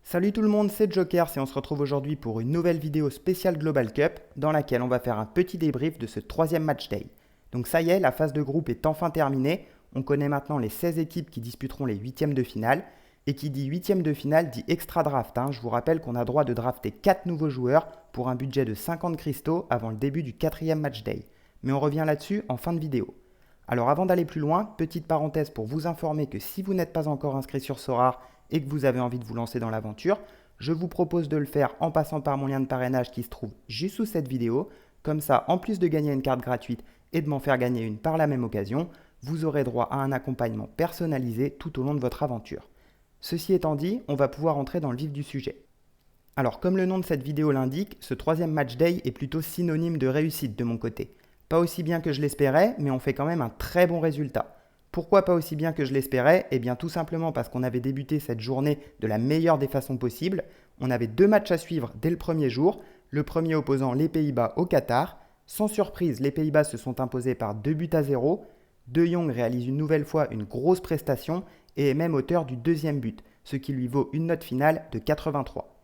Salut tout le monde, c'est Jokers et on se retrouve aujourd'hui pour une nouvelle vidéo spéciale Global Cup dans laquelle on va faire un petit débrief de ce troisième match day. Donc ça y est, la phase de groupe est enfin terminée. On connaît maintenant les 16 équipes qui disputeront les huitièmes de finale. Et qui dit huitième de finale dit extra draft. Je vous rappelle qu'on a droit de drafter 4 nouveaux joueurs pour un budget de 50 cristaux avant le début du quatrième match day. Mais on revient là-dessus en fin de vidéo. Alors avant d'aller plus loin, petite parenthèse pour vous informer que si vous n'êtes pas encore inscrit sur Sorare et que vous avez envie de vous lancer dans l'aventure, je vous propose de le faire en passant par mon lien de parrainage qui se trouve juste sous cette vidéo. Comme ça, en plus de gagner une carte gratuite et de m'en faire gagner une par la même occasion, vous aurez droit à un accompagnement personnalisé tout au long de votre aventure. Ceci étant dit, on va pouvoir entrer dans le vif du sujet. Alors comme le nom de cette vidéo l'indique, ce troisième match day est plutôt synonyme de réussite de mon côté. Pas aussi bien que je l'espérais, mais on fait quand même un très bon résultat. Pourquoi pas aussi bien que je l'espérais ? Eh bien tout simplement parce qu'on avait débuté cette journée de la meilleure des façons possibles. On avait 2 matchs à suivre dès le premier jour, le premier opposant les Pays-Bas au Qatar. Sans surprise, les Pays-Bas se sont imposés par 2-0. De Jong réalise une nouvelle fois une grosse prestation et est même auteur du deuxième but, ce qui lui vaut une note finale de 83.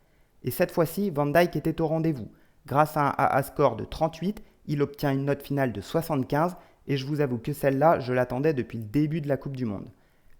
Et cette fois-ci, Van Dijk était au rendez-vous. Grâce à un AA score de 38, il obtient une note finale de 75 et je vous avoue que celle-là, je l'attendais depuis le début de la Coupe du Monde.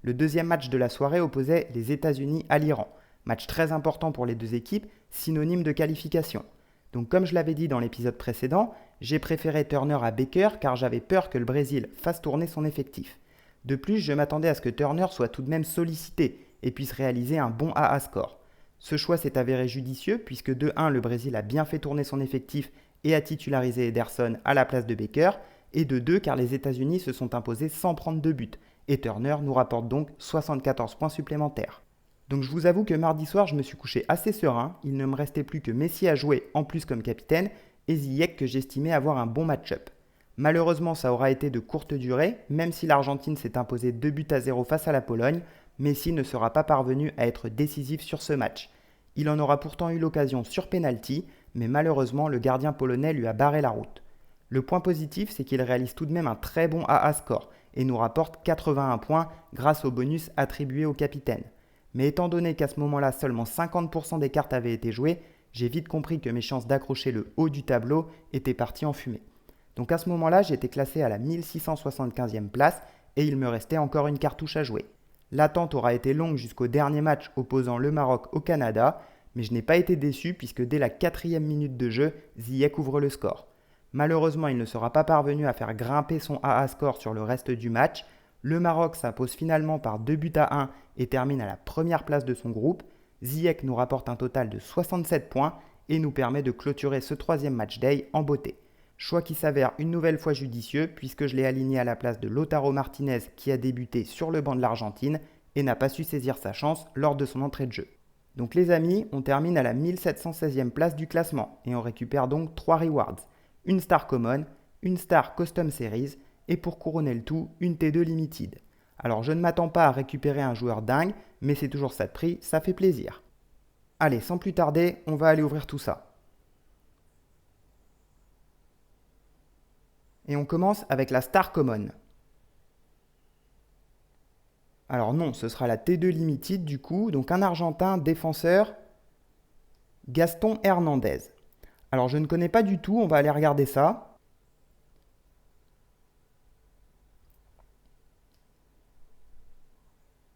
Le deuxième match de la soirée opposait les États-Unis à l'Iran. Match très important pour les deux équipes, synonyme de qualification. Donc comme je l'avais dit dans l'épisode précédent, j'ai préféré Turner à Baker car j'avais peur que le Brésil fasse tourner son effectif. De plus, je m'attendais à ce que Turner soit tout de même sollicité et puisse réaliser un bon AA score. Ce choix s'est avéré judicieux puisque de 1, le Brésil a bien fait tourner son effectif et a titularisé Ederson à la place de Baker, et de 2 car les États-Unis se sont imposés sans prendre de but, et Turner nous rapporte donc 74 points supplémentaires. Donc je vous avoue que mardi soir je me suis couché assez serein, il ne me restait plus que Messi à jouer en plus comme capitaine, et Ziyech que j'estimais avoir un bon match-up. Malheureusement ça aura été de courte durée, même si l'Argentine s'est imposée 2-0 face à la Pologne, Messi ne sera pas parvenu à être décisif sur ce match. Il en aura pourtant eu l'occasion sur penalty, mais malheureusement le gardien polonais lui a barré la route. Le point positif, c'est qu'il réalise tout de même un très bon AA score et nous rapporte 81 points grâce au bonus attribué au capitaine. Mais étant donné qu'à ce moment-là seulement 50% des cartes avaient été jouées, j'ai vite compris que mes chances d'accrocher le haut du tableau étaient parties en fumée. Donc à ce moment-là, j'étais classé à la 1675e place et il me restait encore une cartouche à jouer. L'attente aura été longue jusqu'au dernier match opposant le Maroc au Canada, mais je n'ai pas été déçu puisque dès la 4e minute de jeu, Ziyech ouvre le score. Malheureusement, il ne sera pas parvenu à faire grimper son AA score sur le reste du match. Le Maroc s'impose finalement par 2-1 et termine à la première place de son groupe. Ziyech nous rapporte un total de 67 points et nous permet de clôturer ce troisième match day en beauté. Choix qui s'avère une nouvelle fois judicieux puisque je l'ai aligné à la place de Lautaro Martinez qui a débuté sur le banc de l'Argentine et n'a pas su saisir sa chance lors de son entrée de jeu. Donc les amis, on termine à la 1716e place du classement et on récupère donc 3 rewards. Une Star Common, une Star Custom Series et pour couronner le tout, une T2 Limited. Alors je ne m'attends pas à récupérer un joueur dingue, mais c'est toujours ça de prix, ça fait plaisir. Allez, sans plus tarder, on va aller ouvrir tout ça. Et on commence avec la Star Common. Alors non, ce sera la T2 Limited du coup, donc un Argentin défenseur, Gaston Hernandez. Alors je ne connais pas du tout, on va aller regarder ça.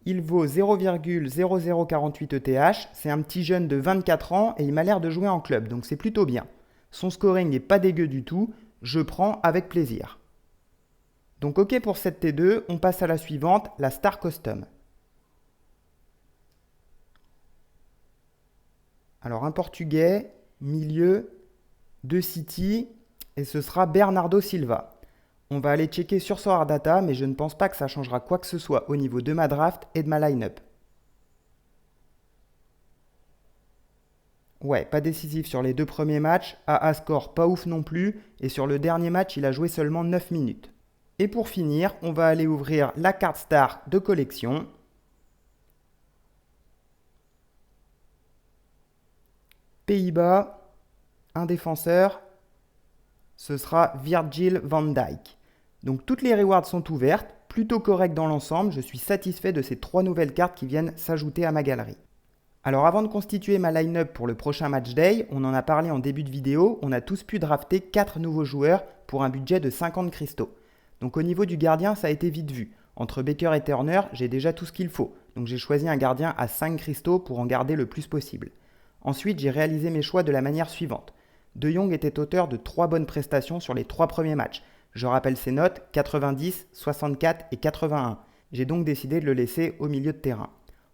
Il vaut 0,0048 ETH, c'est un petit jeune de 24 ans et il m'a l'air de jouer en club, donc c'est plutôt bien. Son scoring n'est pas dégueu du tout, je prends avec plaisir. Donc ok pour cette T2, on passe à la suivante, la Star Custom. Alors un Portugais, milieu, de City, et ce sera Bernardo Silva. On va aller checker sur Sorare Data, mais je ne pense pas que ça changera quoi que ce soit au niveau de ma draft et de ma line-up. Ouais, pas décisif sur les 2 premiers matchs, AA score pas ouf non plus, et sur le dernier match, il a joué seulement 9 minutes. Et pour finir, on va aller ouvrir la carte Star de collection. Pays-Bas, un défenseur, ce sera Virgil van Dijk. Donc toutes les rewards sont ouvertes, plutôt correctes dans l'ensemble, je suis satisfait de ces 3 nouvelles cartes qui viennent s'ajouter à ma galerie. Alors avant de constituer ma line-up pour le prochain match day, on en a parlé en début de vidéo, on a tous pu drafter 4 nouveaux joueurs pour un budget de 50 cristaux. Donc au niveau du gardien, ça a été vite vu. Entre Baker et Turner, j'ai déjà tout ce qu'il faut. Donc j'ai choisi un gardien à 5 cristaux pour en garder le plus possible. Ensuite, j'ai réalisé mes choix de la manière suivante. De Jong était auteur de 3 bonnes prestations sur les 3 premiers matchs. Je rappelle ses notes, 90, 64 et 81. J'ai donc décidé de le laisser au milieu de terrain.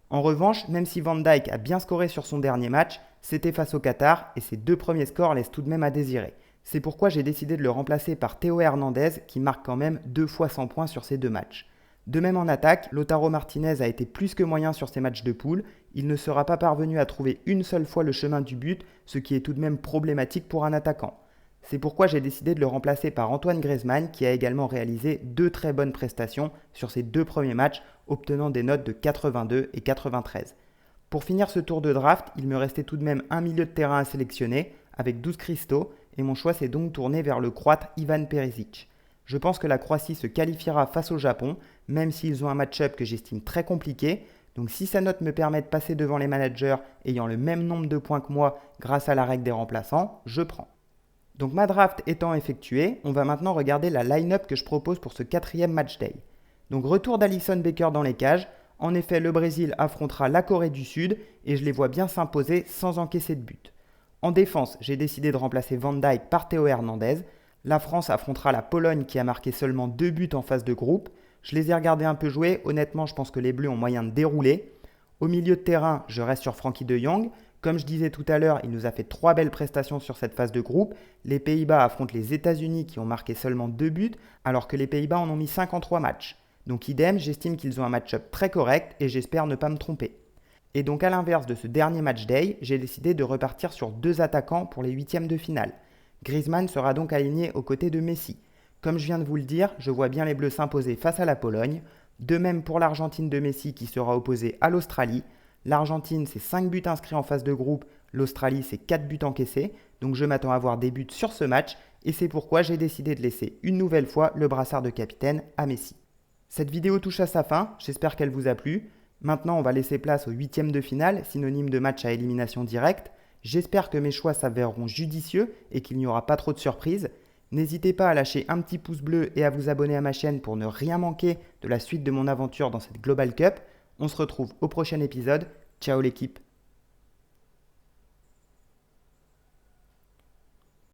En revanche, même si Van Dijk a bien scoré sur son dernier match, c'était face au Qatar et ses 2 premiers scores laissent tout de même à désirer. C'est pourquoi j'ai décidé de le remplacer par Théo Hernandez qui marque quand même 2 fois 100 points sur ces 2 matchs. De même en attaque, Lautaro Martinez a été plus que moyen sur ses matchs de poule. Il ne sera pas parvenu à trouver une seule fois le chemin du but, ce qui est tout de même problématique pour un attaquant. C'est pourquoi j'ai décidé de le remplacer par Antoine Griezmann qui a également réalisé 2 très bonnes prestations sur ses 2 premiers matchs, obtenant des notes de 82 et 93. Pour finir ce tour de draft, il me restait tout de même un milieu de terrain à sélectionner avec 12 cristaux et mon choix s'est donc tourné vers le Croate Ivan Perisic. Je pense que la Croatie se qualifiera face au Japon, même s'ils ont un match-up que j'estime très compliqué. Donc si sa note me permet de passer devant les managers ayant le même nombre de points que moi grâce à la règle des remplaçants, je prends. Donc ma draft étant effectuée, on va maintenant regarder la line-up que je propose pour ce 4e match day. Donc retour d'Alisson Becker dans les cages. En effet, le Brésil affrontera la Corée du Sud et je les vois bien s'imposer sans encaisser de but. En défense, j'ai décidé de remplacer Van Dijk par Théo Hernandez. La France affrontera la Pologne qui a marqué seulement 2 buts en phase de groupe. Je les ai regardés un peu jouer, honnêtement je pense que les Bleus ont moyen de dérouler. Au milieu de terrain, je reste sur Frenkie de Jong. Comme je disais tout à l'heure, il nous a fait 3 belles prestations sur cette phase de groupe. Les Pays-Bas affrontent les États-Unis qui ont marqué seulement 2 buts, alors que les Pays-Bas en ont mis 5 en 3 matchs. Donc idem, j'estime qu'ils ont un match-up très correct et j'espère ne pas me tromper. Et donc à l'inverse de ce dernier match day, j'ai décidé de repartir sur 2 attaquants pour les 8e de finale. Griezmann sera donc aligné aux côtés de Messi. Comme je viens de vous le dire, je vois bien les Bleus s'imposer face à la Pologne. De même pour l'Argentine de Messi qui sera opposée à l'Australie. L'Argentine, c'est 5 buts inscrits en phase de groupe. L'Australie, c'est 4 buts encaissés. Donc je m'attends à voir des buts sur ce match. Et c'est pourquoi j'ai décidé de laisser une nouvelle fois le brassard de capitaine à Messi. Cette vidéo touche à sa fin. J'espère qu'elle vous a plu. Maintenant, on va laisser place aux 8e de finale, synonyme de match à élimination directe. J'espère que mes choix s'avéreront judicieux et qu'il n'y aura pas trop de surprises. N'hésitez pas à lâcher un petit pouce bleu et à vous abonner à ma chaîne pour ne rien manquer de la suite de mon aventure dans cette Global Cup. On se retrouve au prochain épisode. Ciao l'équipe!